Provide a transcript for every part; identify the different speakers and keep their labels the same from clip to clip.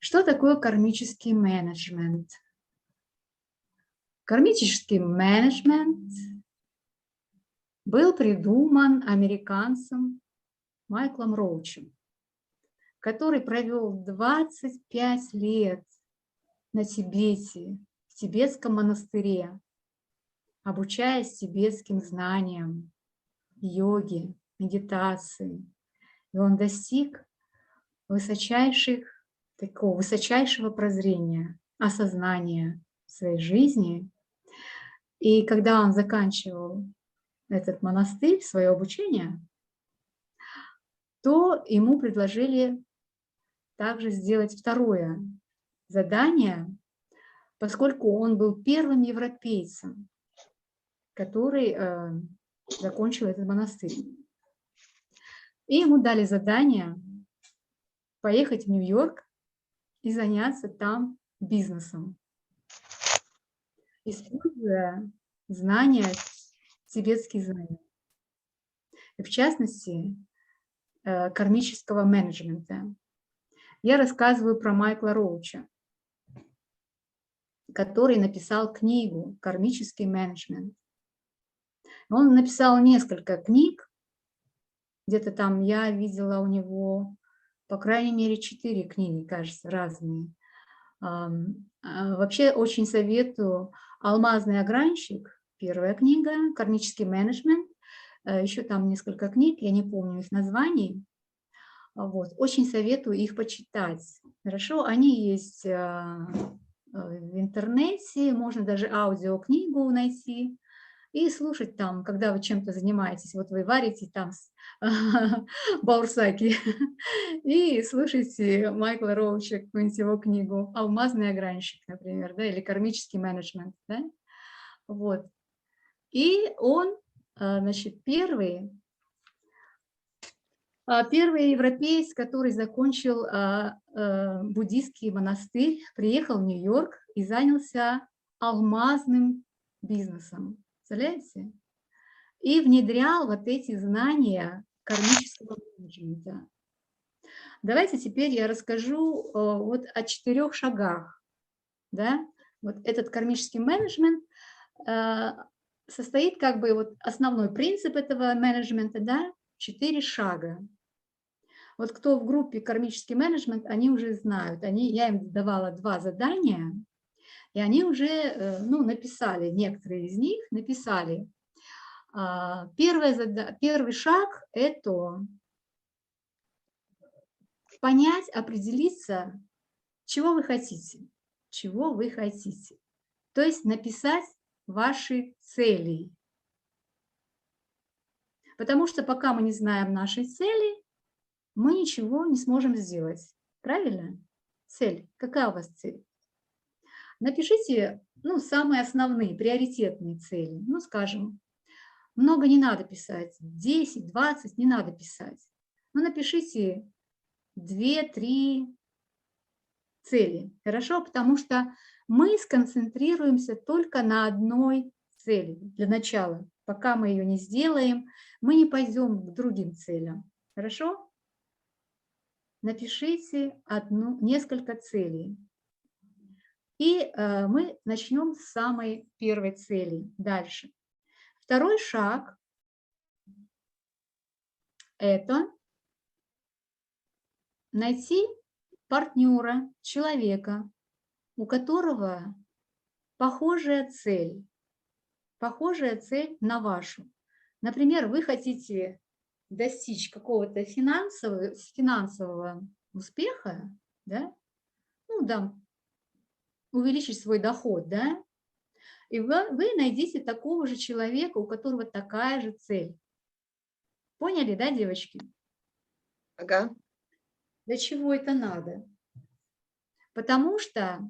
Speaker 1: Что такое кармический менеджмент? Кармический менеджмент был придуман американцем Майклом Роучем, который провел 25 лет на Тибете, в тибетском монастыре, обучаясь тибетским знаниям, йоге, медитации. И он достиг высочайшего прозрения, осознания своей жизни. И когда он заканчивал этот монастырь, свое обучение, то ему предложили также сделать второе задание, поскольку он был первым европейцем, который закончил этот монастырь. И ему дали задание поехать в Нью-Йорк и заняться там бизнесом, используя тибетские знания. И в частности, кармического менеджмента. Я рассказываю про Майкла Роуча, который написал книгу «Кармический менеджмент». Он написал несколько книг, где-то там я видела у него, по крайней мере, 4 книги, кажется, разные. Вообще очень советую «Алмазный огранщик», первая книга, «Кармический менеджмент», еще там несколько книг, я не помню их названий. Вот. Очень советую их почитать. Хорошо, они есть в интернете, можно даже аудиокнигу найти и слушать там, когда вы чем-то занимаетесь. Вот вы варите там баурсаки и слушайте Майкла Роуча, какую-нибудь его книгу «Алмазный огранщик», например, да, или «Кармический менеджмент». Да? Вот. И он, значит, первый европеец, который закончил буддийский монастырь, приехал в Нью-Йорк и занялся алмазным бизнесом. Представляете? И внедрял вот эти знания кармического менеджмента. Давайте теперь я расскажу вот о 4 шагах. Да? Вот этот кармический менеджмент состоит как бы вот основной принцип этого менеджмента, да, 4 шага. Вот кто в группе «Кармический менеджмент», они уже знают. Я им давала 2 задания, и они уже написали, некоторые из них написали. Первый шаг – это понять, определиться, чего вы хотите. Чего вы хотите. То есть написать ваши цели. Потому что пока мы не знаем нашей цели, мы ничего не сможем сделать. Правильно? Цель. Какая у вас цель? Напишите, самые основные, приоритетные цели. Скажем, много не надо писать, 10, 20 не надо писать. Напишите 2-3 цели. Хорошо? Потому что мы сконцентрируемся только на одной цели для начала. Пока мы ее не сделаем, мы не пойдем к другим целям. Хорошо? Напишите несколько целей. И мы начнем с самой первой цели. Дальше. Второй шаг – это найти партнера, человека, у которого похожая цель на вашу. Например, вы хотите достичь какого-то финансового успеха, да? Увеличить свой доход, да? И вы найдите такого же человека, у которого такая же цель. Поняли, да, девочки?
Speaker 2: Ага.
Speaker 1: Для чего это надо? Потому что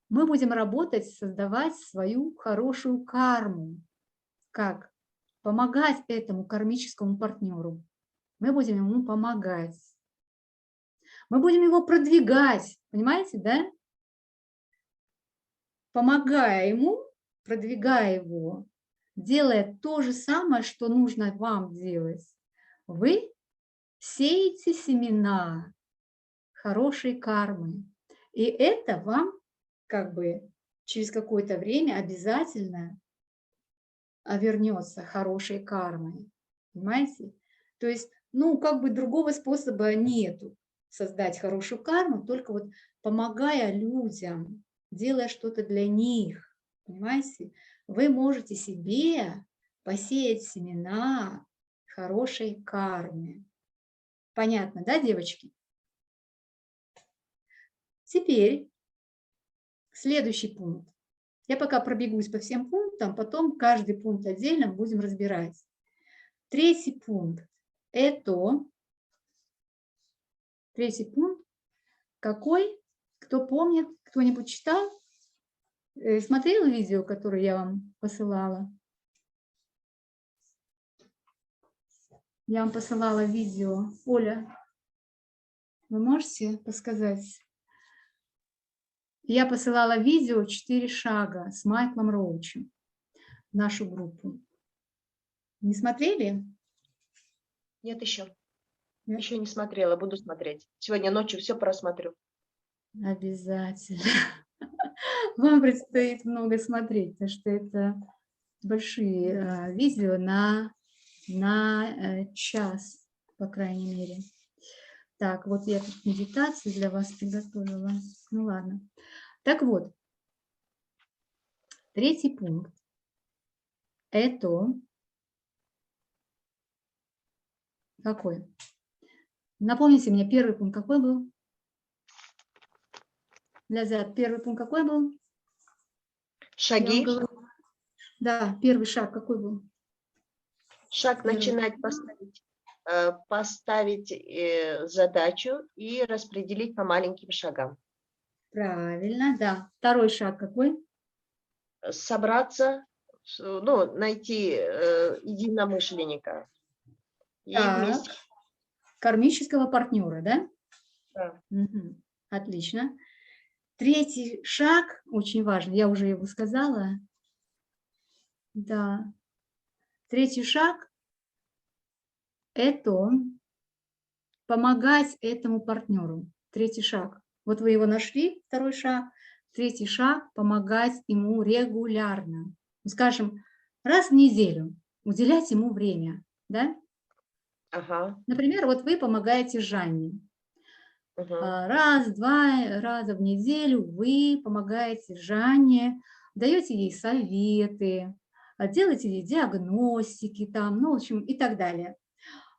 Speaker 1: мы будем работать, создавать свою хорошую карму. Как? Помогать этому кармическому партнеру. Мы будем ему помогать. Мы будем его продвигать, понимаете, да? Помогая ему, продвигая его, делая то же самое, что нужно вам делать. Вы сеете семена хорошей кармы. И это вам как бы через какое-то время обязательно вернется хорошей кармой. Понимаете? То есть, ну, как бы другого способа нету создать хорошую карму, только вот помогая людям, делая что-то для них. Понимаете? Вы можете себе посеять семена хорошей кармы. Понятно, да, девочки? Теперь следующий пункт. Я пока пробегусь по всем пунктам, потом каждый пункт отдельно будем разбирать. Третий пункт. Третий пункт. Какой? Кто помнит? Кто-нибудь читал? Смотрел видео, которое я вам посылала? Я вам посылала видео. Оля, вы можете подсказать? Я посылала видео «4 шага» с Майклом Роучем в нашу группу. Не смотрели?
Speaker 2: Нет, еще.
Speaker 1: Нет?
Speaker 2: Еще не смотрела, буду смотреть. Сегодня ночью все просмотрю.
Speaker 1: Обязательно. Вам предстоит много смотреть, потому что это большие видео на час, по крайней мере. Так, вот я тут медитацию для вас приготовила. Ну ладно. Так вот, третий пункт. Это какой? Напомните мне, первый пункт какой был? Первый пункт какой был? Я вам
Speaker 2: Шаги.
Speaker 1: говорю. Да, первый шаг какой был?
Speaker 2: Шаг
Speaker 1: Первый.
Speaker 2: начинать поставить задачу и распределить по маленьким шагам.
Speaker 1: Правильно, да. Второй шаг какой?
Speaker 2: Собраться, ну, найти единомышленника. И
Speaker 1: Так.
Speaker 2: вместе.
Speaker 1: Кармического партнера, да?
Speaker 2: Да.
Speaker 1: Угу. Отлично. Третий шаг очень важный, я уже его сказала. Да. Третий шаг – это помогать этому партнеру. Третий шаг. Вот вы его нашли, второй шаг. Третий шаг – помогать ему регулярно. Ну, скажем, раз в неделю уделять ему время, да?
Speaker 2: Ага.
Speaker 1: Например, вот вы помогаете Жанне.
Speaker 2: Угу.
Speaker 1: Раз-два раза в неделю вы помогаете Жанне, даете ей советы, делаете ей диагностики, там, ну, в общем, и так далее.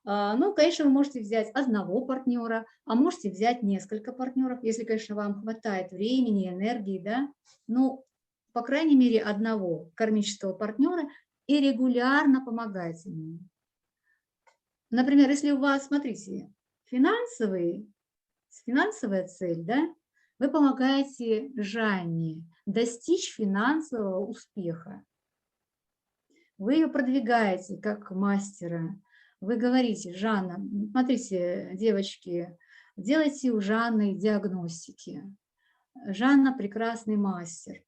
Speaker 1: Ну, конечно, вы можете взять одного партнера, а можете взять несколько партнеров, если, конечно, вам хватает времени, энергии, да, ну, по крайней мере, одного кармического партнера и регулярно помогать ему. Например, если у вас, смотрите, финансовая цель, да, вы помогаете Жанне достичь финансового успеха. Вы ее продвигаете как мастера. Вы говорите: Жанна, смотрите, девочки, делайте у Жанны диагностики. Жанна прекрасный мастер.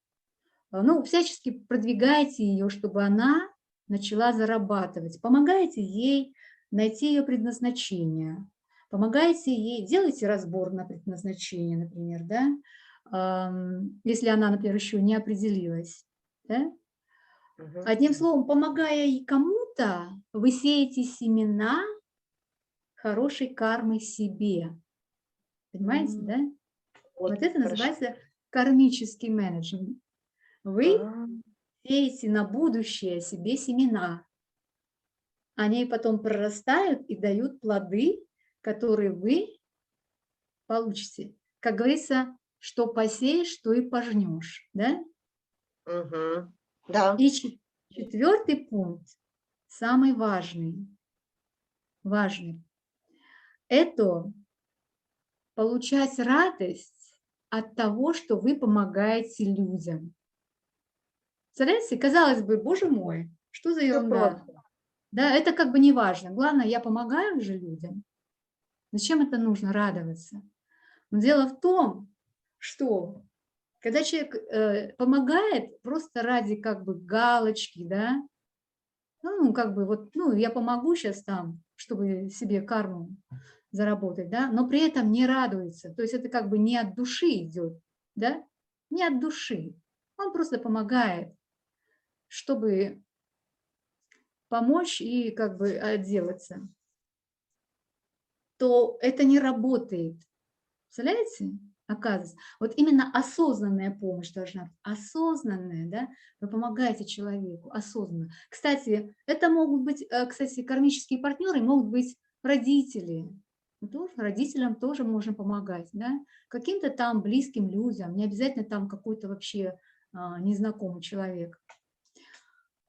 Speaker 1: Ну, всячески продвигайте ее, чтобы она начала зарабатывать. Помогайте ей найти ее предназначение. Помогайте ей, делайте разбор на предназначение, например, да, если она, например, еще не определилась. Да?
Speaker 2: Угу.
Speaker 1: Одним словом, помогая кому-то, вы сеете семена хорошей кармы себе. Понимаете, да? Вот это называется кармический менеджмент. Вы сеете на будущее себе семена. Они потом прорастают и дают плоды, которые вы получите. Как говорится, что посеешь, то и пожнешь. Да?
Speaker 2: Угу. Да.
Speaker 1: И четвертый пункт, самый важный, это получать радость от того, что вы помогаете людям. Представляете, казалось бы, боже мой, что за ерунда? Да, это как бы не важно. Главное, я помогаю же людям. Зачем это нужно радоваться? Но дело в том, что когда человек помогает просто ради как бы галочки, да, ну, как бы вот, ну, я помогу сейчас там, чтобы себе карму заработать, да, но при этом не радуется. То есть это как бы не от души идет, да, не от души. Он просто помогает, чтобы помочь и как бы отделаться. То это не работает. Представляете? Оказывается, вот именно осознанная помощь должна быть. Осознанная, да? Вы помогаете человеку осознанно. Кстати, это могут быть, кстати, кармические партнеры, могут быть родители. Мы тоже, родителям тоже можем помогать, да? Каким-то там близким людям, не обязательно там какой-то вообще незнакомый человек.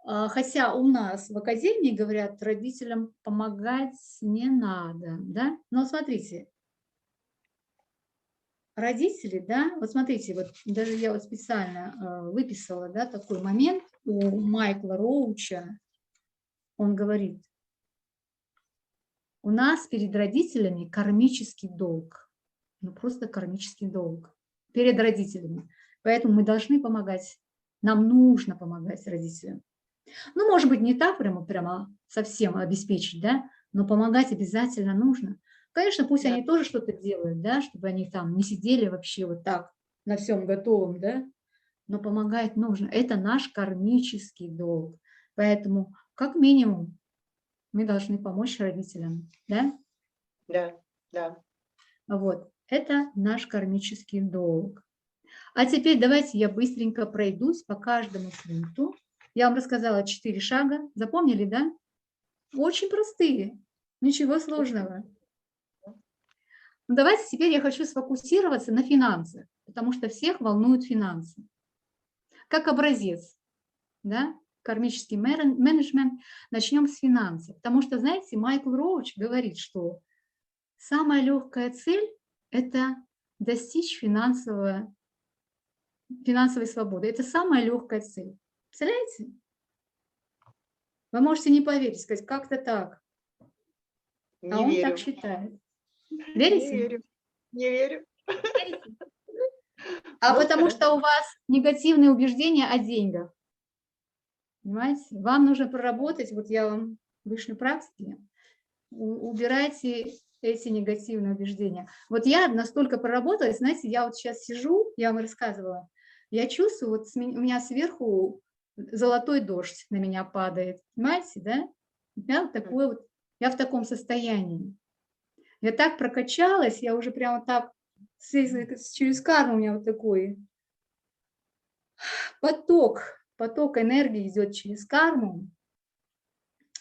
Speaker 1: Хотя у нас в академии говорят, родителям помогать не надо, да? Но смотрите, родители, да, вот смотрите, вот даже я вот специально выписала, да, такой момент у Майкла Роуча. Он говорит, у нас перед родителями кармический долг, ну просто кармический долг перед родителями. Поэтому мы должны помогать, нам нужно помогать родителям. Ну, может быть, не так прямо совсем обеспечить, да, но помогать обязательно нужно. Конечно, пусть
Speaker 2: Да.
Speaker 1: они тоже что-то делают, да, чтобы они там не сидели вообще вот так на всем готовом, да, но помогать нужно. Это наш кармический долг. Поэтому, как минимум, мы должны помочь родителям, да?
Speaker 2: Да, да.
Speaker 1: Вот, это наш кармический долг. А теперь давайте я быстренько пройдусь по каждому пункту. Я вам рассказала 4 шага. Запомнили, да? Очень простые, ничего сложного. Ну, давайте теперь я хочу сфокусироваться на финансах, потому что всех волнуют финансы. Как образец, да? Кармический менеджмент. Начнем с финансов. Потому что, знаете, Майкл Роуч говорит, что самая легкая цель – это достичь финансовой свободы. Это самая легкая цель. Представляете? Вы можете не поверить, сказать, как-то так. А
Speaker 2: Не
Speaker 1: он
Speaker 2: верю.
Speaker 1: так считает.
Speaker 2: Не
Speaker 1: Верите?
Speaker 2: верю. Не верю.
Speaker 1: Верите? А
Speaker 2: Ну,
Speaker 1: потому
Speaker 2: хорошо.
Speaker 1: что у вас негативные убеждения о деньгах. Понимаете? Вам нужно проработать, вот я вам вышлю практики, убирайте эти негативные убеждения. Вот я настолько проработалась, знаете, я вот сейчас сижу, я вам рассказывала, я чувствую, вот у меня сверху золотой дождь на меня падает, понимаете, да? Я вот такой вот, я в таком состоянии. Я так прокачалась, я уже прямо так, через карму у меня вот такой поток энергии идет через карму,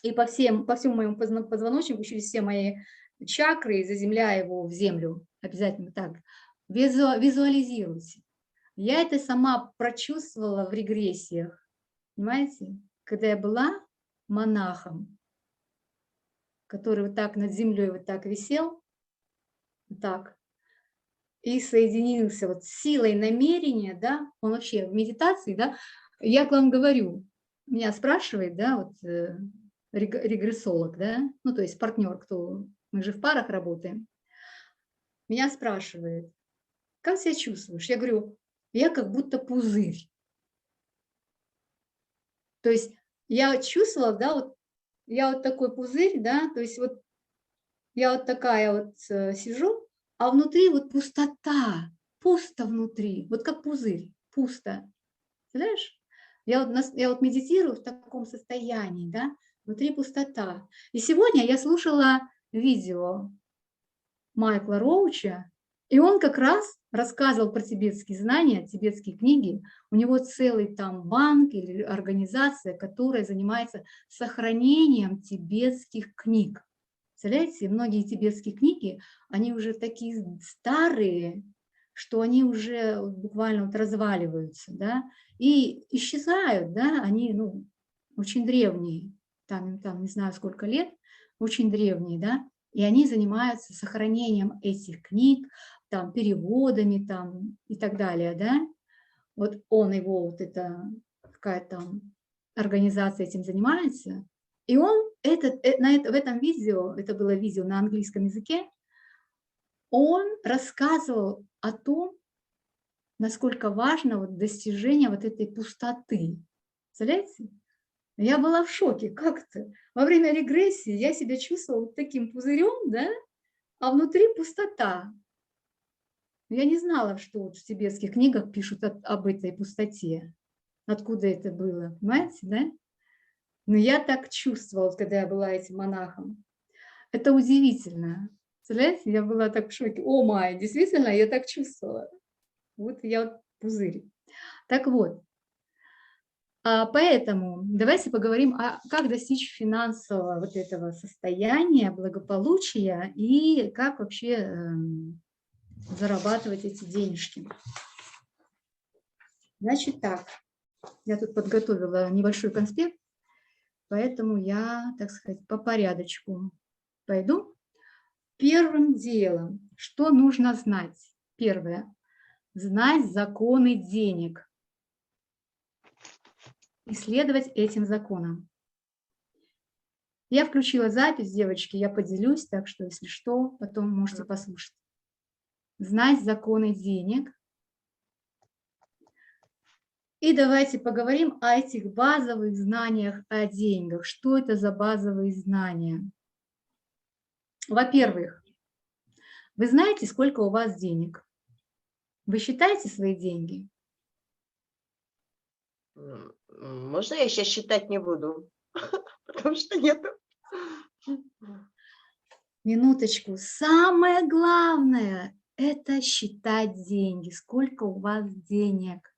Speaker 1: и по всему моему позвоночнику, через все мои чакры, заземляя его в землю. Обязательно так. Визуализируйте. Я это сама прочувствовала в регрессиях. Понимаете? Когда я была монахом, который вот так над землей вот так висел, вот так, и соединился вот с силой намерения, да, он вообще в медитации, да, я к вам говорю, меня спрашивает, да, вот регрессолог, да, ну, то есть партнер, кто, мы же в парах работаем, меня спрашивает, как себя чувствуешь? Я говорю, я как будто пузырь. То есть я чувствовала, да, вот я вот такой пузырь, да, то есть вот я вот такая вот сижу, а внутри вот пустота, пусто внутри, вот как пузырь, пусто. Знаешь, я вот медитирую в таком состоянии, да, внутри пустота. И сегодня я слушала видео Майкла Роуча, и он как раз рассказывал про тибетские знания, тибетские книги. У него целый там банк или организация, которая занимается сохранением тибетских книг. Представляете, многие тибетские книги, они уже такие старые, что они уже буквально вот разваливаются, да, и исчезают, да, они, ну, очень древние, там не знаю сколько лет, очень древние, да, и они занимаются сохранением этих книг, там, переводами там и так далее, да. Вот он его, вот эта какая-то там организация этим занимается, и он в этом видео, это было видео на английском языке, он рассказывал о том, насколько важно вот достижение вот этой пустоты. Представляете? Я была в шоке, как-то. Во время регрессии я себя чувствовала вот таким пузырем, да, а внутри пустота. Я не знала, что вот в тибетских книгах пишут об этой пустоте. Откуда это было, понимаете, да? Но я так чувствовала, когда я была этим монахом. Это удивительно. Представляете, я была так в шоке. О май, действительно, я так чувствовала. Вот я вот пузырь. Так вот, поэтому давайте поговорим, как достичь финансового вот этого состояния, благополучия и как вообще зарабатывать эти денежки. Значит так, я тут подготовила небольшой конспект, поэтому я, так сказать, по порядочку пойду. Первым делом, что нужно знать? Первое. Знать законы денег. И следовать этим законам. Я включила запись, девочки, я поделюсь, так что, если что, потом можете послушать. Знать законы денег. И давайте поговорим о этих базовых знаниях о деньгах. Что это за базовые знания? Во-первых, вы знаете, сколько у вас денег? Вы считаете свои деньги?
Speaker 2: Можно я сейчас считать не буду? Потому что нету.
Speaker 1: Минуточку. Самое главное – это считать деньги. Сколько у вас денег?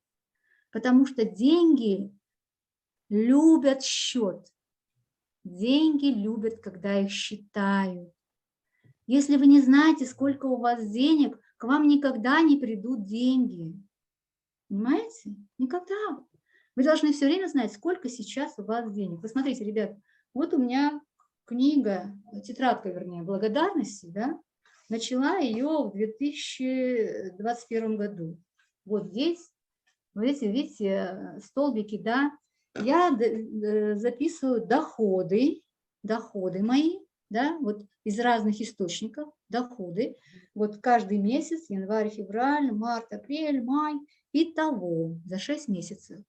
Speaker 1: Потому что деньги любят счет. Деньги любят, когда их считают. Если вы не знаете, сколько у вас денег, к вам никогда не придут деньги. Понимаете? Никогда. Вы должны все время знать, сколько сейчас у вас денег. Посмотрите, ребят, вот у меня книга, тетрадка, вернее, благодарности, да? Начала ее в 2021 году. Вот здесь, вот эти, видите, столбики, да? Я записываю доходы мои, да, вот из разных источников, доходы. Вот каждый месяц, январь, февраль, март, апрель, май, итого за 6 месяцев.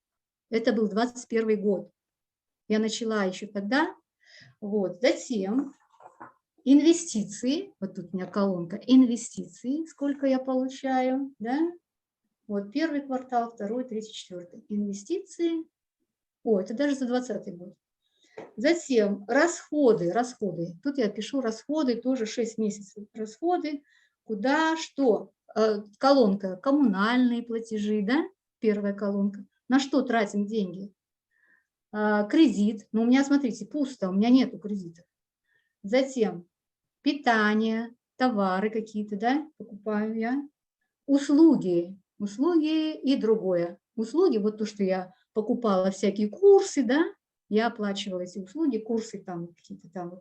Speaker 1: Это был 21 год. Я начала еще тогда. Вот. Затем инвестиции. Вот тут у меня колонка. Инвестиции. Сколько я получаю. Да? Вот первый квартал, второй, третий, четвертый. Инвестиции. О, это даже за 2020 год. Затем расходы. Тут я пишу расходы, тоже 6 месяцев. Расходы. Куда, что? Колонка. Коммунальные платежи. Да? Первая колонка. На что тратим деньги? Кредит. Но у меня, смотрите, пусто, у меня нету кредитов. Затем питание, товары какие-то, да, покупаю я. Услуги и другое. Услуги, вот то, что я покупала всякие курсы, да, я оплачивала эти услуги, курсы там какие-то там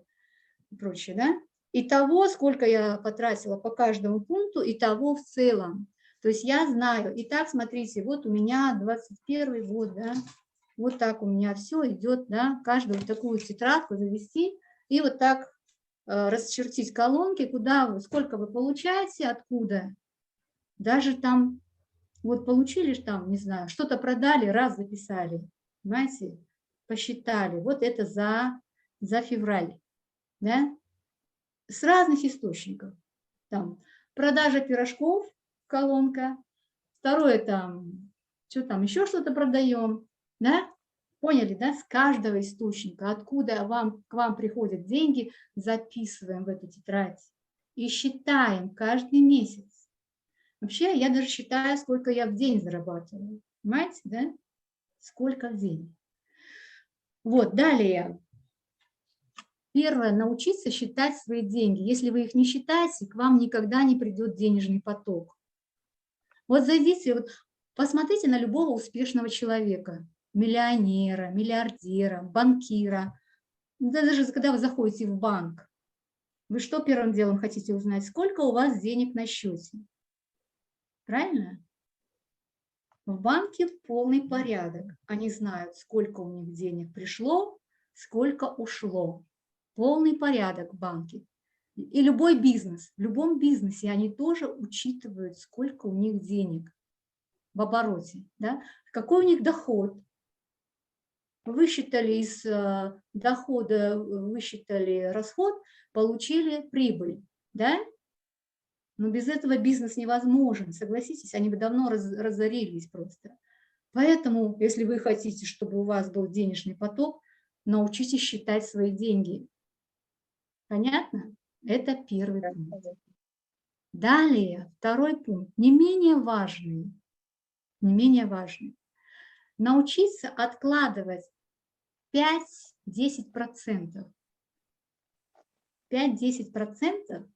Speaker 1: и прочее, да. И того, сколько я потратила по каждому пункту, и того в целом. То есть я знаю. Итак, смотрите, вот у меня 21 год, да, вот так у меня все идет, да, каждую вот такую тетрадку завести и вот так расчертить колонки, куда вы, сколько вы получаете, откуда. Даже там, вот получили там, не знаю, что-то продали, раз записали, понимаете, посчитали. Вот это за февраль, да, с разных источников. Там продажа пирожков, колонка, второе там, что там, еще что-то продаем, да? Поняли, да? С каждого источника, откуда к вам приходят деньги, записываем в эту тетрадь и считаем каждый месяц. Вообще, я даже считаю, сколько я в день зарабатываю. Понимаете, да? Сколько в день. Вот, далее. Первое, научиться считать свои деньги. Если вы их не считаете, к вам никогда не придет денежный поток. Вот зайдите, вот посмотрите на любого успешного человека, миллионера, миллиардера, банкира. Да даже когда вы заходите в банк, вы что первым делом хотите узнать? Сколько у вас денег на счете? Правильно? В банке полный порядок. Они знают, сколько у них денег пришло, сколько ушло. Полный порядок в банке. И любой бизнес, в любом бизнесе они тоже учитывают, сколько у них денег в обороте, да? Какой у них доход. Высчитали из дохода, высчитали расход, получили прибыль, да? Но без этого бизнес невозможен, согласитесь, они бы давно разорились просто. Поэтому, если вы хотите, чтобы у вас был денежный поток, научитесь считать свои деньги. Понятно? Это первый
Speaker 2: Да,
Speaker 1: пункт.
Speaker 2: понятно.
Speaker 1: Далее, второй пункт, не менее важный. Научиться откладывать 5-10%. 5-10%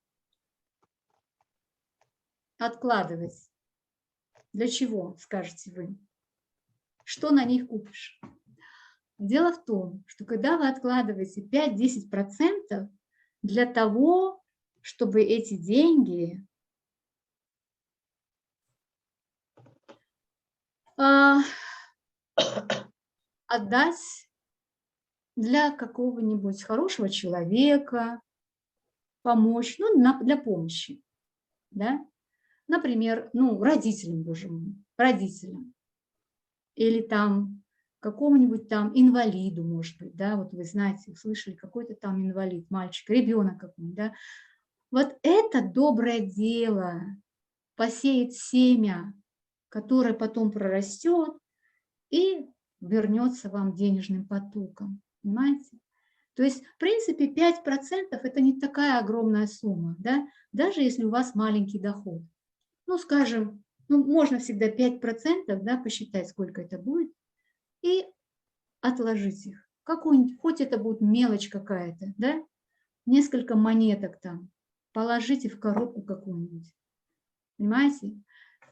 Speaker 1: откладывать. Для чего, скажете вы? Что на них купишь? Дело в том, что когда вы откладываете 5-10% для того, чтобы эти деньги отдать для какого-нибудь хорошего человека, помочь, ну, для помощи, да? Например, ну, родителям, боже мой, родителям. Или там какому-нибудь там инвалиду, может быть, да, вот вы знаете, услышали, какой-то там инвалид, мальчик, ребенок какой-нибудь, да. Вот это доброе дело посеет семя, которое потом прорастет и вернется вам денежным потоком, понимаете? То есть, в принципе, 5% это не такая огромная сумма, да, даже если у вас маленький доход. Ну, скажем, ну, можно всегда 5%, да, посчитать, сколько это будет, и отложить их. Какую-нибудь, хоть это будет мелочь какая-то, да, несколько монеток там, положите в коробку какую-нибудь, понимаете?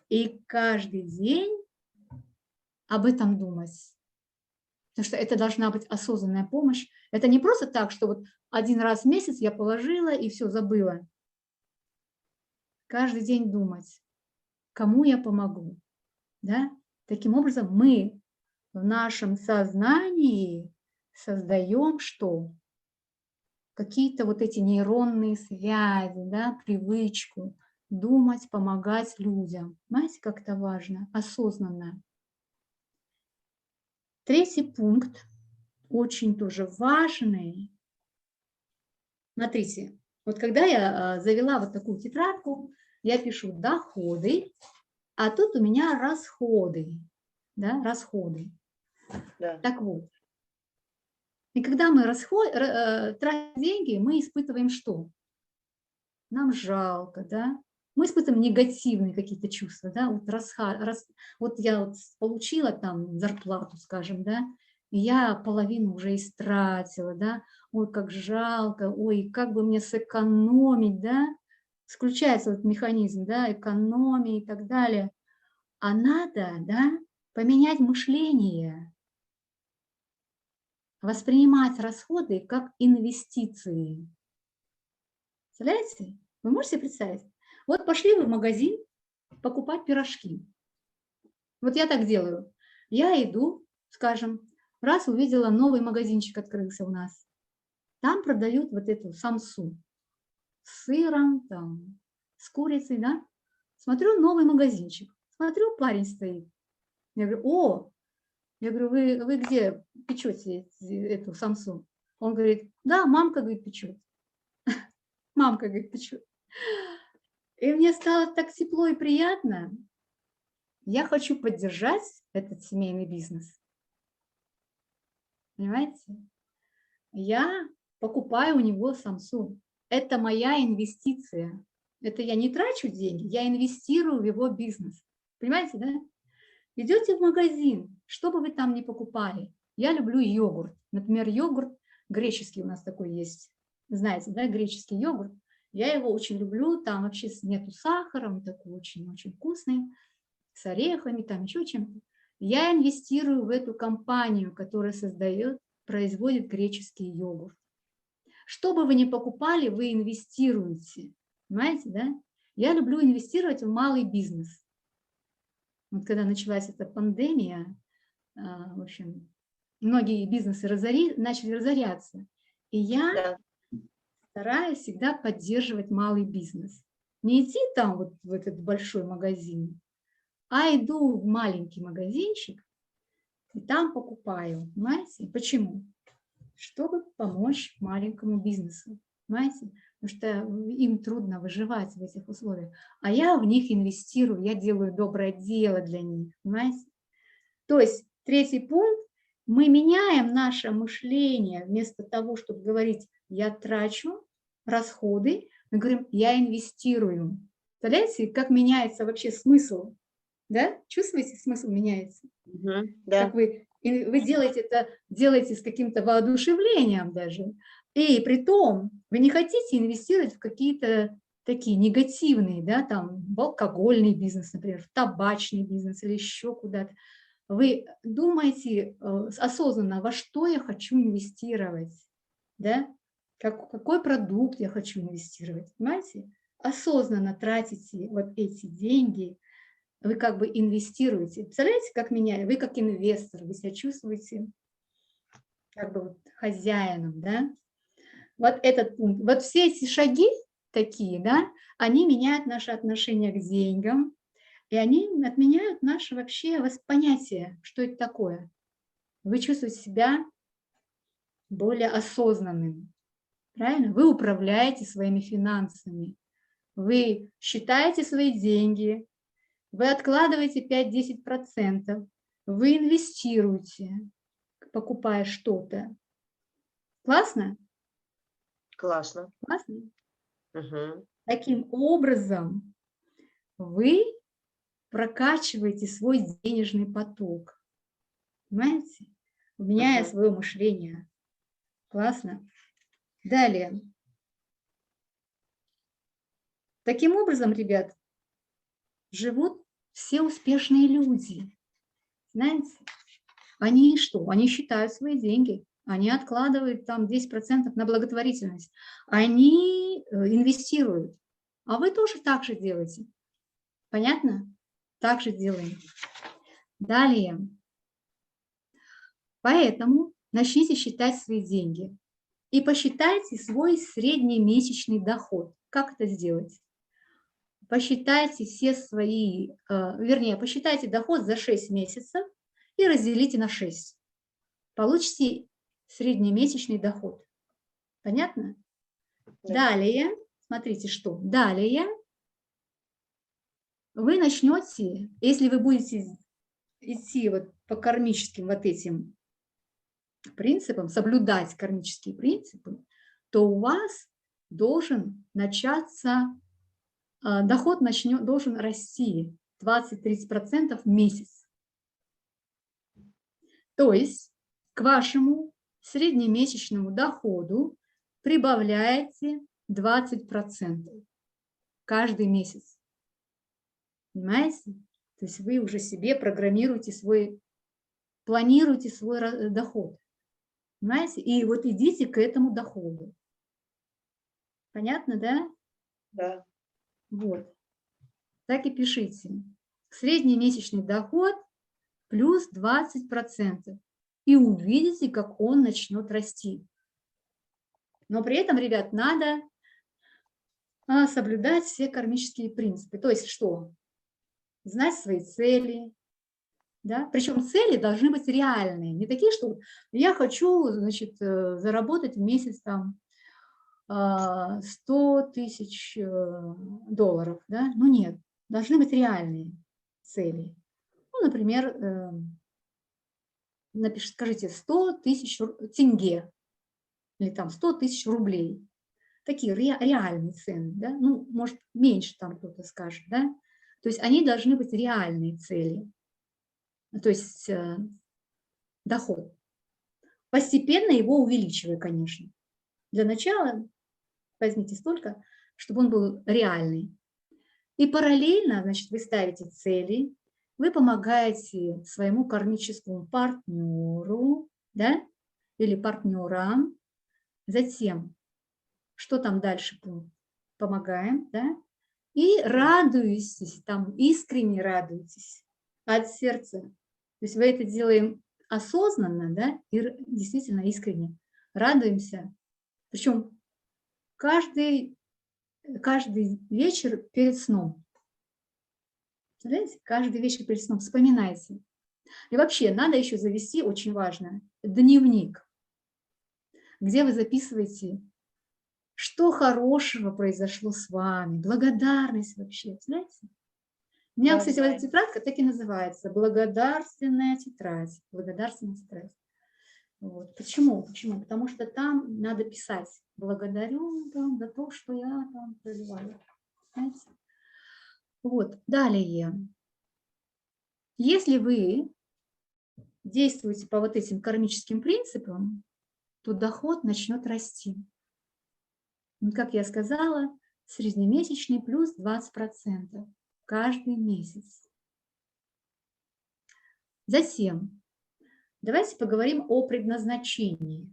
Speaker 1: И каждый день об этом думать. Потому что это должна быть осознанная помощь. Это не просто так, что вот один раз в месяц я положила и все, забыла. Каждый день думать, кому я помогу. Да? Таким образом, мы в нашем сознании создаем что? Какие-то вот эти нейронные связи, да, привычку думать, помогать людям. Знаете, как это важно? Осознанно. Третий пункт, очень тоже важный. Смотрите, вот когда я завела вот такую тетрадку, я пишу доходы, а тут у меня расходы. Да, расходы.
Speaker 2: Да.
Speaker 1: Так вот, и когда мы тратим деньги, мы испытываем что? Нам жалко, да? Мы испытываем негативные какие-то чувства, да? Вот я вот получила там зарплату, скажем, да, и я половину уже истратила, да? Ой, как жалко, ой, как бы мне сэкономить, да? Включается вот механизм, да, экономии и так далее. А надо, да, поменять мышление, воспринимать расходы как инвестиции. Представляете? Вы можете представить? Вот пошли вы в магазин покупать пирожки. Вот я так делаю. Я иду, скажем, раз увидела, новый магазинчик открылся у нас. Там продают вот эту самсу с сыром, там, с курицей, да. Смотрю, новый магазинчик. Смотрю, парень стоит. Я говорю, о, я говорю, вы где печете эту самсу? Он говорит, да, мамка, говорит, печет. Мамка, говорит, печет. И мне стало так тепло и приятно. Я хочу поддержать этот семейный бизнес. Понимаете? Я покупаю у него Samsung. Это моя инвестиция. Это я не трачу деньги, я инвестирую в его бизнес. Понимаете, да? Идете в магазин, что бы вы там ни покупали. Я люблю йогурт. Например, йогурт греческий у нас такой есть. Знаете, да, греческий йогурт. Я его очень люблю. Там вообще нету сахара, он такой очень-очень вкусный, с орехами, там еще чем-то. Я инвестирую в эту компанию, которая производит греческий йогурт. Что бы вы ни покупали, вы инвестируете. Понимаете, да? Я люблю инвестировать в малый бизнес. Вот когда началась эта пандемия, в общем, многие бизнесы начали разоряться. И я стараюсь всегда поддерживать малый бизнес. Не идти там вот в этот большой магазин, а иду в маленький магазинчик и там покупаю. Понимаете? Почему? Чтобы помочь маленькому бизнесу. Понимаете? потому что им трудно выживать в этих условиях. А я в них инвестирую, я делаю доброе дело для них, понимаете? То есть третий пункт, мы меняем наше мышление, вместо того, чтобы говорить «я трачу расходы», мы говорим «я инвестирую». Представляете, как меняется вообще смысл? Да? Чувствуете, смысл меняется?
Speaker 2: Да.
Speaker 1: Как вы делаете это, делаете с каким-то воодушевлением даже. И при том вы не хотите инвестировать в какие-то такие негативные, да, там, в алкогольный бизнес, например, в табачный бизнес или еще куда-то. Вы думаете осознанно, во что я хочу инвестировать, да? Какой продукт я хочу инвестировать, понимаете? Осознанно тратите вот эти деньги, вы как бы инвестируете. Представляете, как меня, вы как инвестор, вы себя чувствуете как бы вот хозяином, да? Вот этот пункт, вот все эти шаги такие, да, они меняют наше отношение к деньгам, и они отменяют наше вообще понятие, что это такое. Вы чувствуете себя более осознанным, правильно? Вы управляете своими финансами, вы считаете свои деньги, вы откладываете 5-10%, вы инвестируете, покупая что-то. Классно?
Speaker 2: Классно.
Speaker 1: Классно?
Speaker 2: Мгм.
Speaker 1: Таким образом вы прокачиваете свой денежный поток. Понимаете? Меняя
Speaker 2: Мгм.
Speaker 1: свое мышление. Классно. Далее. Таким образом, ребят, живут все успешные люди. Знаете? Они что? Они считают свои деньги. Они откладывают там 10% на благотворительность. Они инвестируют. А вы тоже так же делаете. Понятно? Так же делаем. Далее. Поэтому начните считать свои деньги. И посчитайте свой среднемесячный доход. Как это сделать? Посчитайте все свои, вернее, посчитайте доход за 6 месяцев и разделите на 6. Получите среднемесячный доход. Понятно?
Speaker 2: Да.
Speaker 1: Далее, смотрите, что? Далее вы начнете, если вы будете идти вот по кармическим вот этим принципам, соблюдать кармические принципы, то у вас должен начаться, доход должен расти 20-30% в месяц. То есть к вашему среднемесячному доходу прибавляете 20% каждый месяц. Понимаете? То есть вы уже себе программируете планируете свой доход. Понимаете? И вот идите к этому доходу. Понятно, да?
Speaker 2: Да.
Speaker 1: Вот. Так и пишите. Среднемесячный доход плюс 20%. И увидите, как он начнет расти. Но при этом, ребят, надо соблюдать все кармические принципы. То есть что? Знать свои цели. Да? Причем цели должны быть реальные. Не такие, что я хочу, значит, заработать в месяц там 100 тысяч долларов. Да? Ну нет, должны быть реальные цели. Ну, например, скажите 100 тысяч тенге или там 100 тысяч рублей. Такие реальные цены, да? Ну, может, меньше там кто-то скажет, да? То есть они должны быть реальные цели, то есть доход. Постепенно его увеличивая, конечно. Для начала возьмите столько, чтобы он был реальный. И параллельно, значит, вы ставите цели, вы помогаете своему кармическому партнеру, да, или партнерам. Затем, что там дальше? Помогаем, да, и радуетесь, там искренне радуетесь от сердца. То есть мы это делаем осознанно, да, и действительно искренне радуемся. Причем каждый вечер перед сном. Представляете? Каждый вечер перед сном вспоминайте. И вообще надо еще завести, очень важно, дневник, где вы записываете что хорошего произошло с вами, благодарность вообще, знаете? У меня,
Speaker 2: Да,
Speaker 1: кстати, вот эта
Speaker 2: знаю.
Speaker 1: тетрадка так и называется «Благодарственная тетрадь». Благодарственная тетрадь. Вот. Почему? Почему? Потому что там надо писать «благодарю там, за то, что я там проживаю». Знаете? Вот. Далее. Если вы действуете по вот этим кармическим принципам, то доход начнет расти. Как я сказала, среднемесячный плюс 20% каждый месяц. Затем давайте поговорим о предназначении.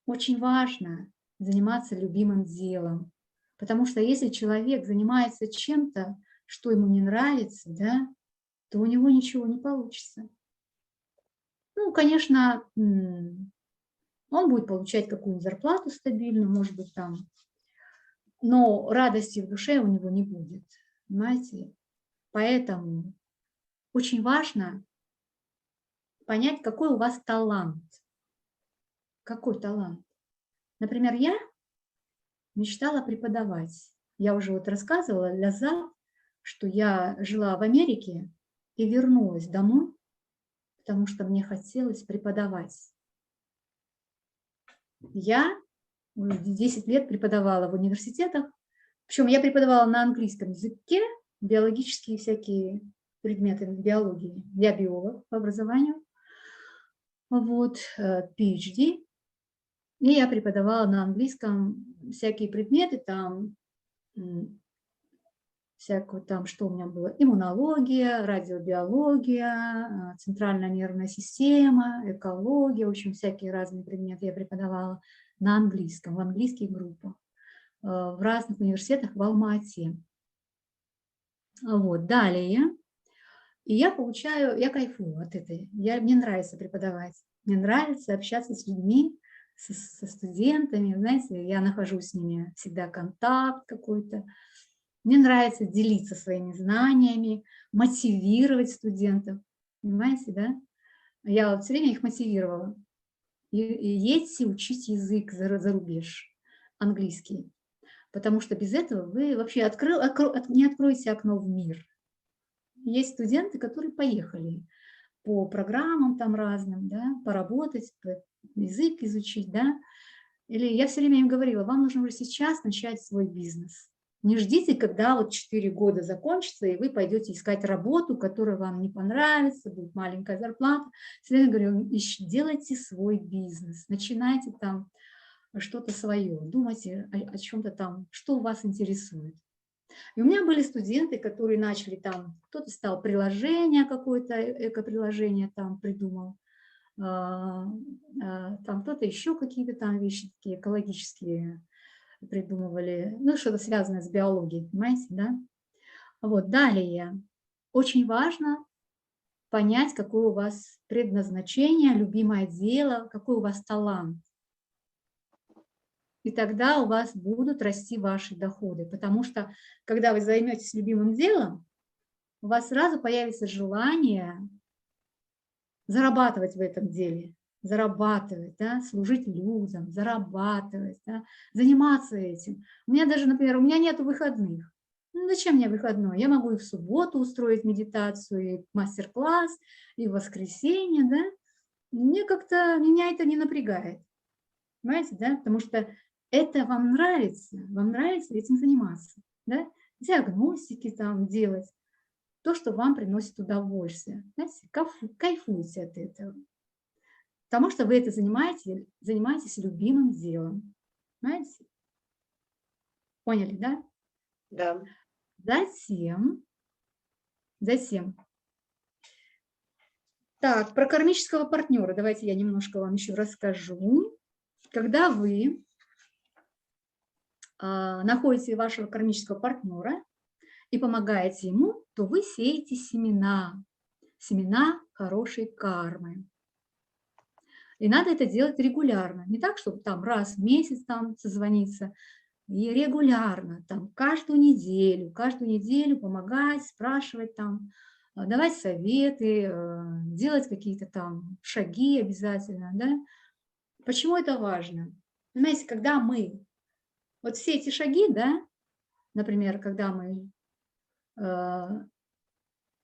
Speaker 1: Очень важно заниматься любимым делом, потому что если человек занимается чем-то, что ему не нравится, да, то у него ничего не получится. Ну, конечно, он будет получать какую-нибудь зарплату стабильную, может быть, там, но радости в душе у него не будет, понимаете? Поэтому очень важно понять, какой у вас талант. Какой талант? Например, я мечтала преподавать. Я уже вот рассказывала Ляза, что я жила в Америке и вернулась домой, потому что мне хотелось преподавать. Я 10 лет преподавала в университетах, причем я преподавала на английском языке биологические всякие предметы биологии. Я биолог по образованию, вот, PhD, и я преподавала на английском всякие предметы, там, всякую там, что у меня было, иммунология, радиобиология, центральная нервная система, экология, в общем, всякие разные предметы я преподавала на английском, в английских группах, в разных университетах в Алма-Ате. Вот, далее. И я получаю, я кайфую от этой, мне нравится преподавать, мне нравится общаться с людьми, со студентами, знаете, я нахожу с ними всегда контакт какой-то. Мне нравится делиться своими знаниями, мотивировать студентов, понимаете, да? Я вот все время их мотивировала. И едьте учить язык за рубеж, английский, потому что без этого вы вообще не откроете окно в мир. Есть студенты, которые поехали по программам там разным, да, поработать, язык изучить, да. Или я все время им говорила, вам нужно уже сейчас начать свой бизнес. Не ждите, когда вот 4 года закончится, и вы пойдете искать работу, которая вам не понравится, будет маленькая зарплата. Все время говорю, делайте свой бизнес, начинайте там что-то свое, думайте о чем-то там, что вас интересует. И у меня были студенты, которые начали там, кто-то стал приложение какое-то, эко-приложение там придумал, там кто-то еще какие-то там вещи такие экологические придумывали, ну, что-то связанное с биологией, понимаете, да? Вот, далее. Очень важно понять, какое у вас предназначение, любимое дело, какой у вас талант. И тогда у вас будут расти ваши доходы, потому что, когда вы займетесь любимым делом, у вас сразу появится желание зарабатывать в этом деле, зарабатывать, да, служить людям, зарабатывать, да, заниматься этим. У меня даже, например, у меня нет выходных. Ну, зачем мне выходной? Я могу и в субботу устроить медитацию, и мастер-класс, и в воскресенье, да. Меня это не напрягает, понимаете, да, потому что это вам нравится этим заниматься, да, диагностики там делать, то, что вам приносит удовольствие. Знаете, кайфуйте от этого. Потому что вы это занимаетесь любимым делом. Понимаете? Поняли, да?
Speaker 2: Да.
Speaker 1: Затем. Так, про кармического партнера давайте я немножко вам еще расскажу. Когда вы находите вашего кармического партнера и помогаете ему, то вы сеете семена хорошей кармы. И надо это делать регулярно. Не так, чтобы там раз в месяц там созвониться, и регулярно, там каждую неделю помогать, спрашивать там, давать советы, делать какие-то там шаги обязательно, да. Почему это важно? Понимаете, когда мы Вот все эти шаги, да, например, когда мы э,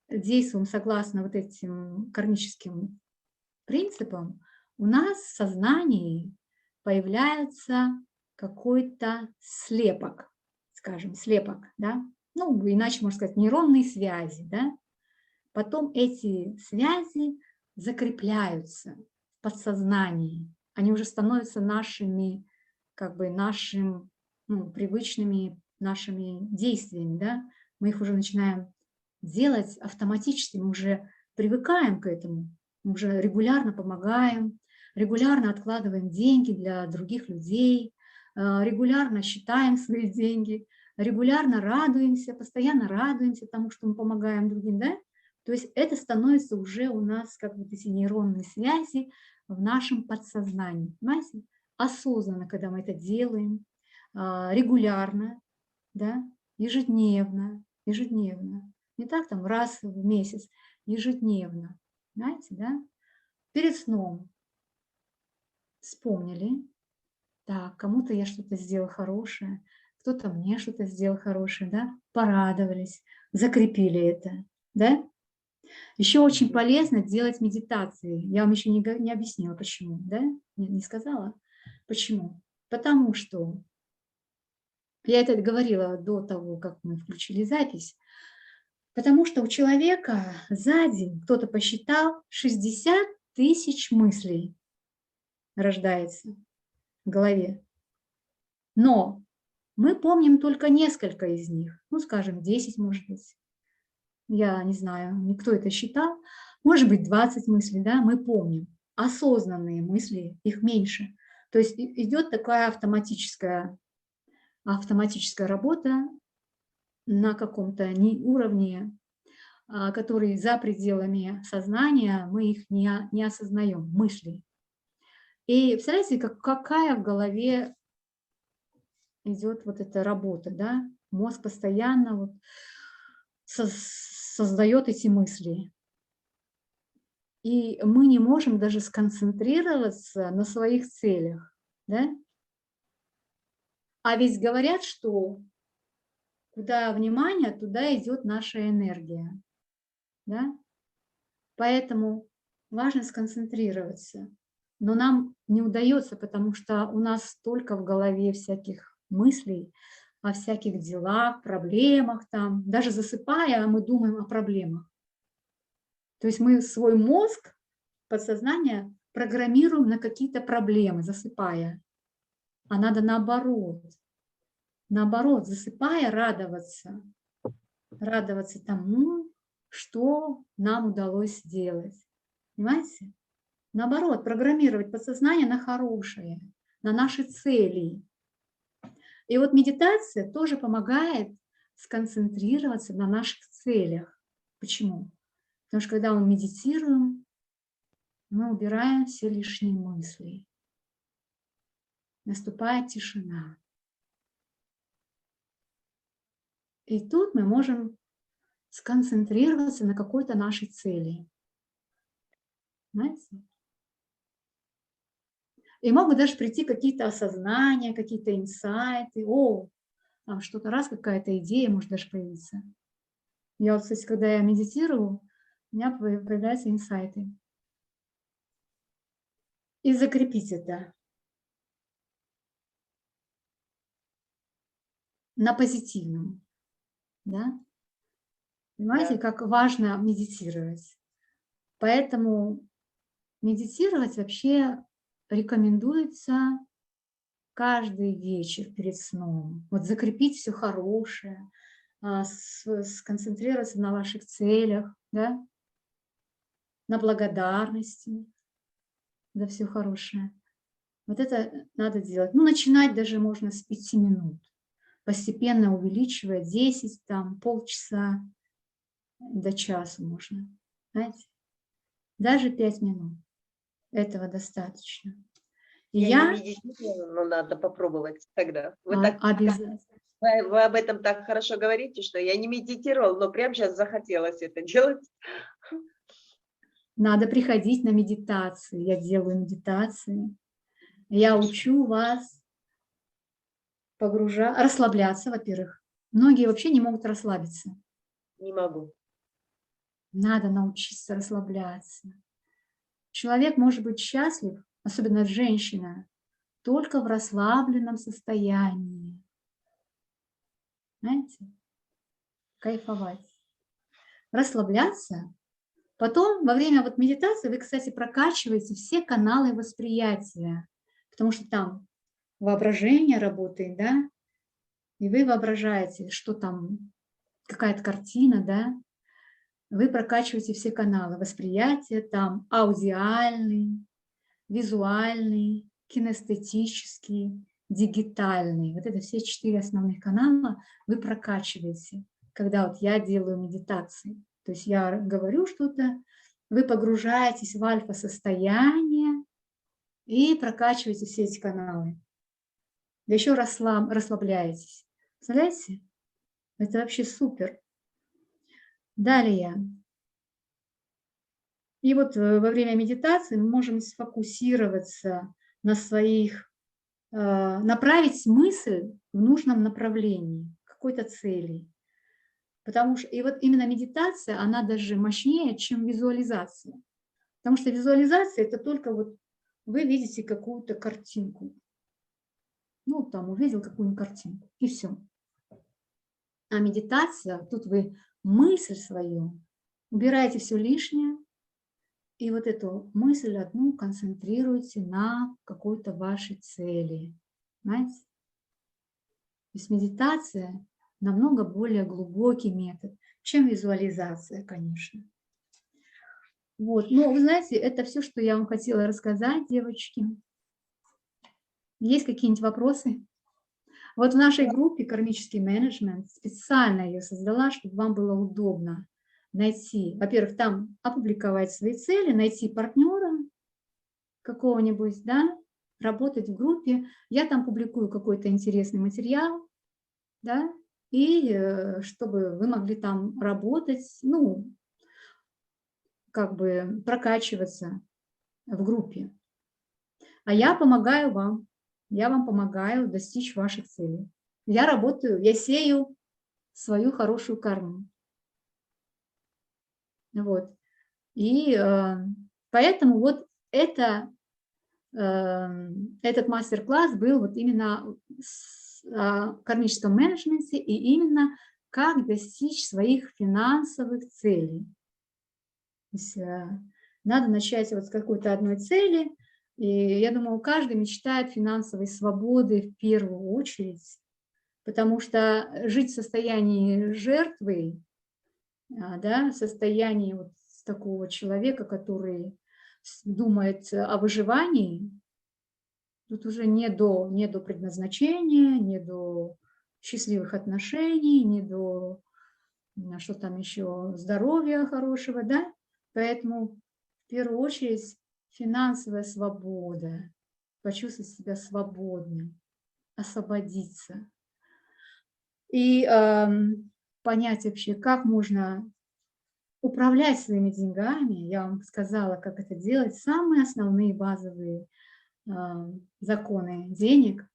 Speaker 1: действуем согласно вот этим кармическим принципам, у нас в сознании появляется какой-то слепок, скажем, слепок, да, ну, иначе можно сказать, нейронные связи, да. Потом эти связи закрепляются в подсознании, они уже становятся нашими, как бы нашим, ну, привычными нашими действиями, да. Мы их уже начинаем делать автоматически, мы уже привыкаем к этому, мы уже регулярно помогаем, регулярно откладываем деньги для других людей, регулярно считаем свои деньги, регулярно радуемся, постоянно радуемся тому, что мы помогаем другим, да? То есть это становится уже у нас как вот эти нейронные связи в нашем подсознании, понимаете? Осознанно, когда мы это делаем, регулярно, да, ежедневно, ежедневно. Не так там раз в месяц, ежедневно, знаете, да? Перед сном вспомнили, так, кому-то я что-то сделал хорошее, кто-то мне что-то сделал хорошее, да, порадовались, закрепили это, да. Еще очень
Speaker 2: Мгм.
Speaker 1: полезно делать медитации. Я вам еще не объяснила, почему, да, не сказала, почему. Потому что, я это говорила до того, как мы включили запись, потому что у человека за день, кто-то посчитал, 60 тысяч мыслей рождается в голове. Но мы помним только несколько из них, ну, скажем, 10, может быть. Я не знаю, никто это считал. Может быть, 20 мыслей, да, мы помним. Осознанные мысли, их меньше. То есть идет такая автоматическая работа на каком-то уровне, который за пределами сознания, мы их не осознаем, мысли. И представляете, какая в голове идет вот эта работа, да? Мозг постоянно вот создает эти мысли. И мы не можем даже сконцентрироваться на своих целях, да? А ведь говорят, что куда внимание, туда идет наша энергия, да? Поэтому важно сконцентрироваться. Но нам не удается, потому что у нас столько в голове всяких мыслей о всяких делах, проблемах там. Даже засыпая, мы думаем о проблемах. То есть мы свой мозг, подсознание программируем на какие-то проблемы, засыпая. А надо наоборот, засыпая, радоваться тому, что нам удалось сделать. Понимаете? Наоборот, программировать подсознание на хорошее, на наши цели. И вот медитация тоже помогает сконцентрироваться на наших целях. Почему? Потому что когда мы медитируем, мы убираем все лишние мысли. Наступает тишина. И тут мы можем сконцентрироваться на какой-то нашей цели. Знаете? И могут даже прийти какие-то осознания, какие-то инсайты. О, там что-то раз, какая-то идея может даже появиться. Я вот, кстати, когда я медитирую, у меня появляются инсайты. И закрепить это на позитивном. Да? Понимаете,
Speaker 2: Да.
Speaker 1: как важно медитировать. Поэтому медитировать вообще рекомендуется каждый вечер перед сном. Вот закрепить все хорошее, сконцентрироваться на ваших целях, да? На благодарности за все хорошее. Вот это надо делать. Ну, начинать даже можно с 5 минут, постепенно увеличивая 10, там, полчаса до часа можно. Знаете? Даже 5 минут. Этого достаточно. И
Speaker 2: Я не
Speaker 1: я
Speaker 2: медитирую, но надо попробовать тогда. Вы так,
Speaker 1: обязательно
Speaker 2: вы об этом так хорошо говорите, что я не медитировала, но прямо сейчас захотелось это делать.
Speaker 1: надо приходить на медитации. Я делаю медитации. Я учу вас расслабляться, во-первых. Многие вообще не могут расслабиться.
Speaker 2: Не могу.
Speaker 1: Надо научиться расслабляться. Человек может быть счастлив, особенно женщина, только в расслабленном состоянии. Знаете? Кайфовать. Расслабляться. Потом во время вот медитации вы, кстати, прокачиваете все каналы восприятия, потому что там воображение работает, да, и вы воображаете, что там, какая-то картина, да, вы прокачиваете все каналы восприятия, там аудиальный, визуальный, кинестетический, дигитальный. Вот это все 4 основных канала вы прокачиваете, когда вот я делаю медитации. То есть я говорю что-то, вы погружаетесь в альфа-состояние и прокачиваете все эти каналы. Да еще расслабляетесь. Представляете? Это вообще супер. Далее. И вот во время медитации мы можем сфокусироваться на своих, направить мысль в нужном направлении, какой-то цели. Потому что и вот именно медитация, она даже мощнее, чем визуализация. Потому что визуализация – это только вот вы видите какую-то картинку. Ну, там увидел какую-нибудь картинку, и все. А медитация, тут вы мысль свою, убираете все лишнее, и вот эту мысль одну концентрируйте на какой-то вашей цели. Понимаете? То есть медитация намного более глубокий метод, чем визуализация, конечно. Вот. Но вы знаете, это все, что я вам хотела рассказать, девочки. Есть какие-нибудь вопросы? Вот в нашей группе «Кармический менеджмент» специально ее создала, чтобы вам было удобно найти, во-первых, там опубликовать свои цели, найти партнера какого-нибудь, да, работать в группе. Я там публикую какой-то интересный материал, да, и чтобы вы могли там работать, ну, как бы прокачиваться в группе. А я помогаю вам, я вам помогаю достичь ваших целей. Я работаю, я сею свою хорошую карму. Вот. И поэтому вот этот мастер-класс был вот именно о кармическом менеджменте и именно как достичь своих финансовых целей. То есть, надо начать вот с какой-то одной цели, и я думаю, каждый мечтает финансовой свободы в первую очередь, потому что жить в состоянии жертвы, да, в состоянии вот такого человека, который думает о выживании, тут уже не до предназначения, не до счастливых отношений, не до, что там еще, здоровья хорошего, да? Поэтому в первую очередь финансовая свобода, почувствовать себя свободным, освободиться. И понять вообще, как можно управлять своими деньгами. Я вам сказала, как это делать. Самые основные базовые законы денег.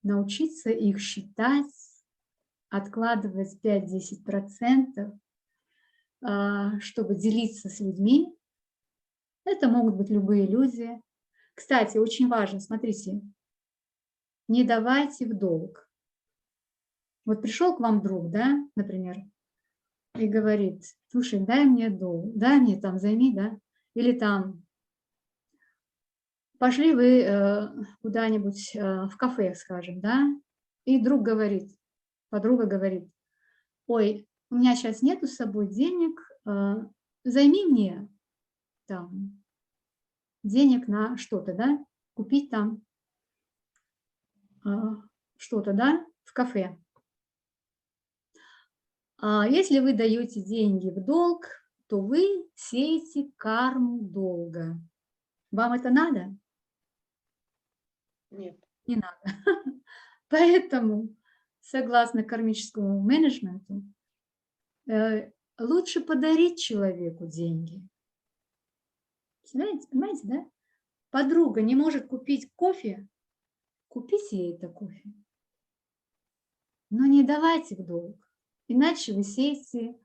Speaker 1: Научиться их считать, откладывать 5-10%, чтобы делиться с людьми. Это могут быть любые люди. Кстати, очень важно, смотрите, не давайте в долг. Вот пришел к вам друг, да, например, и говорит: слушай, дай мне долг, дай мне там, займи, да, или там пошли вы куда-нибудь в кафе, скажем, да, и друг говорит, подруга говорит: ой, у меня сейчас нету с собой денег, займи мне там денег на что-то, да, купить там что-то, да, в кафе. Если вы даете деньги в долг, то вы сеете карму долга. Вам это надо?
Speaker 2: Нет.
Speaker 1: Не надо. Поэтому, согласно кармическому менеджменту, лучше подарить человеку деньги. Понимаете, да? Подруга не может купить кофе, купите ей это кофе. но не давайте в долг, иначе вы сеете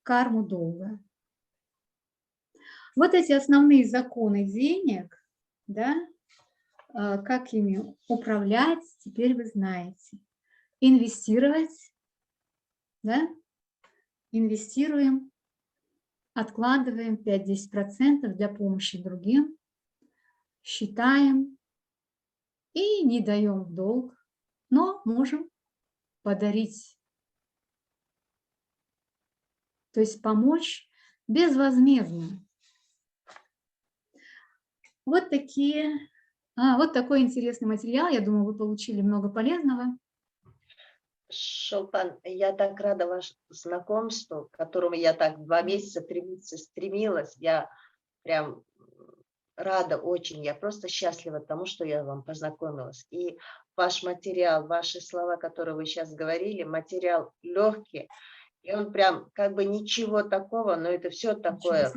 Speaker 1: карму долга. Вот эти основные законы денег, да, как ими управлять, теперь вы знаете. Инвестировать, да, инвестируем, откладываем 5-10% для помощи другим, считаем и не даем в долг, но можем подарить, то есть помочь безвозмездно. Вот такой интересный материал. Я думаю, вы получили много полезного.
Speaker 2: Шолпан, я так рада вашему знакомству, к которому я так 2 месяца, 3 месяца стремилась. Я прям рада очень. Я просто счастлива тому, что я вам познакомилась. И ваш материал, ваши слова, которые вы сейчас говорили, материал легкий. И он прям как бы ничего такого, но это все такое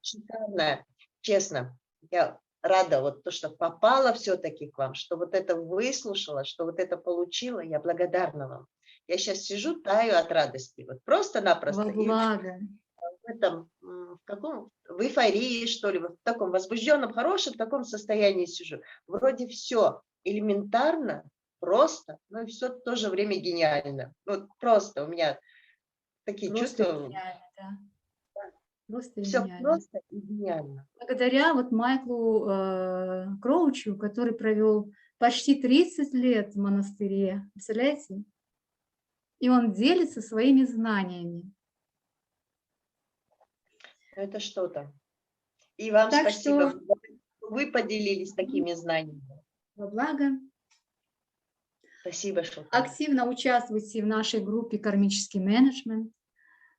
Speaker 2: шикарное. Честно, я рада, вот то, что попала все-таки к вам, что вот это выслушала, что вот это получила, я благодарна вам. Я сейчас сижу, таю от радости, вот просто-напросто.
Speaker 1: Во благо.
Speaker 2: В эйфории, что ли, в таком возбужденном, хорошем таком состоянии сижу. Вроде все элементарно, просто, но и все в то же время гениально. Вот просто у меня такие
Speaker 1: Просто
Speaker 2: чувства.
Speaker 1: гениально, да. Просто
Speaker 2: Все
Speaker 1: гениально.
Speaker 2: просто и гениально.
Speaker 1: Благодаря вот Майклу Кроучу, который провел почти 30 лет в монастыре, представляете? И он делится своими знаниями.
Speaker 2: Это что-то. И вам
Speaker 1: Так
Speaker 2: спасибо.
Speaker 1: что
Speaker 2: Вы поделились такими знаниями.
Speaker 1: во благо.
Speaker 2: Спасибо, что
Speaker 1: Активно участвуйте в нашей группе «Кармический менеджмент».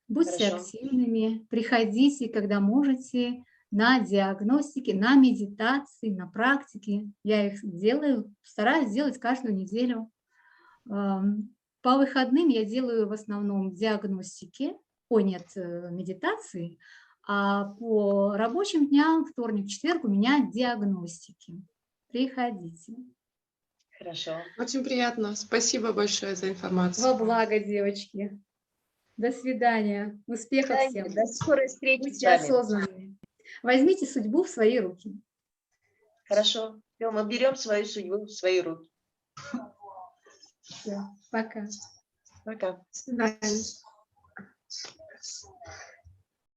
Speaker 1: Будьте
Speaker 2: Хорошо.
Speaker 1: активными, приходите, когда можете, на диагностике, на медитации, на практике. Я их делаю, стараюсь делать каждую неделю. По выходным я делаю в основном диагностики, медитации, а по рабочим дням, вторник, четверг у меня диагностики. Приходите.
Speaker 2: Хорошо.
Speaker 3: Очень приятно. Спасибо большое за информацию.
Speaker 1: Во благо, девочки. До свидания. Успехов всем.
Speaker 2: До скорой встречи
Speaker 1: Будьте
Speaker 2: с вами.
Speaker 1: осознанными. Возьмите судьбу в свои руки.
Speaker 2: Хорошо. Все, мы берем свою судьбу в свои руки.
Speaker 1: Все, пока.
Speaker 2: Пока.
Speaker 3: До свидания.